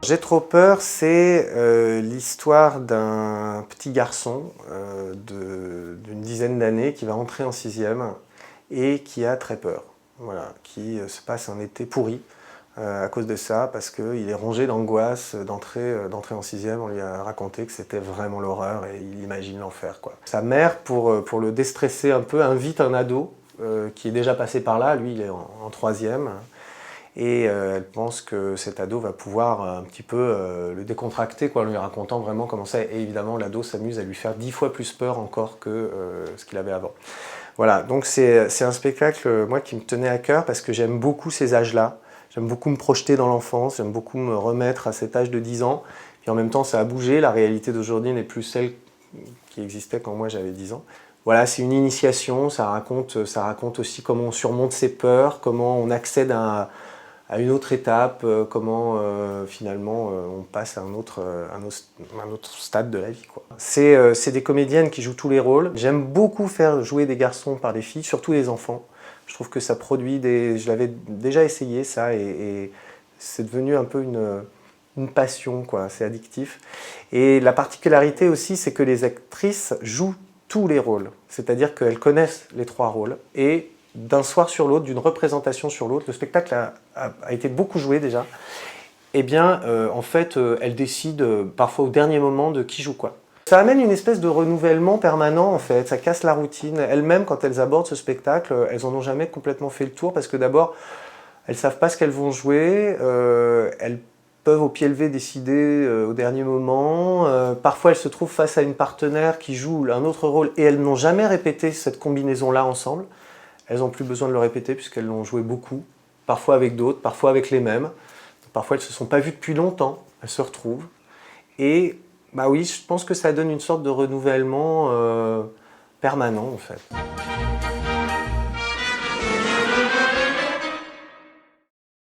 J'ai trop peur, c'est l'histoire d'un petit garçon d'une dizaine d'années qui va entrer en 6e et qui a très peur. Voilà, qui se passe un été pourri à cause de ça, parce qu'il est rongé d'angoisse d'entrer en 6e. On lui a raconté que c'était vraiment l'horreur et il imagine l'enfer, quoi. Sa mère, pour le déstresser un peu, invite un ado qui est déjà passé par là, lui il est en 3e. Et elle pense que cet ado va pouvoir un petit peu le décontracter, quoi, en lui racontant vraiment comment ça est. Et évidemment, l'ado s'amuse à lui faire 10 fois plus peur encore que ce qu'il avait avant. Voilà, donc c'est un spectacle, moi, qui me tenait à cœur parce que j'aime beaucoup ces âges-là. J'aime beaucoup me projeter dans l'enfance, j'aime beaucoup me remettre à cet âge de 10 ans. Puis en même temps, ça a bougé, la réalité d'aujourd'hui n'est plus celle qui existait quand moi j'avais 10 ans. Voilà, c'est une initiation, ça raconte aussi comment on surmonte ses peurs, comment on accède à une autre étape, comment finalement on passe à un autre stade de la vie, quoi. C'est des comédiennes qui jouent tous les rôles. J'aime beaucoup faire jouer des garçons par des filles, surtout les enfants. Je trouve que ça produit des... Je l'avais déjà essayé ça et c'est devenu un peu une passion, quoi. C'est addictif. Et la particularité aussi, c'est que les actrices jouent tous les rôles. C'est-à-dire qu'elles connaissent les 3 rôles et d'un soir sur l'autre, d'une représentation sur l'autre, le spectacle a été beaucoup joué déjà, et bien en fait elle décide parfois au dernier moment de qui joue quoi. Ça amène une espèce de renouvellement permanent en fait, ça casse la routine. Elles-mêmes, quand elles abordent ce spectacle, elles en ont jamais complètement fait le tour parce que d'abord elles savent pas ce qu'elles vont jouer, elles peuvent au pied levé décider au dernier moment, parfois elles se trouvent face à une partenaire qui joue un autre rôle et elles n'ont jamais répété cette combinaison-là ensemble. Elles n'ont plus besoin de le répéter puisqu'elles l'ont joué beaucoup, parfois avec d'autres, parfois avec les mêmes. Parfois elles ne se sont pas vues depuis longtemps, elles se retrouvent. Et bah oui, je pense que ça donne une sorte de renouvellement permanent en fait.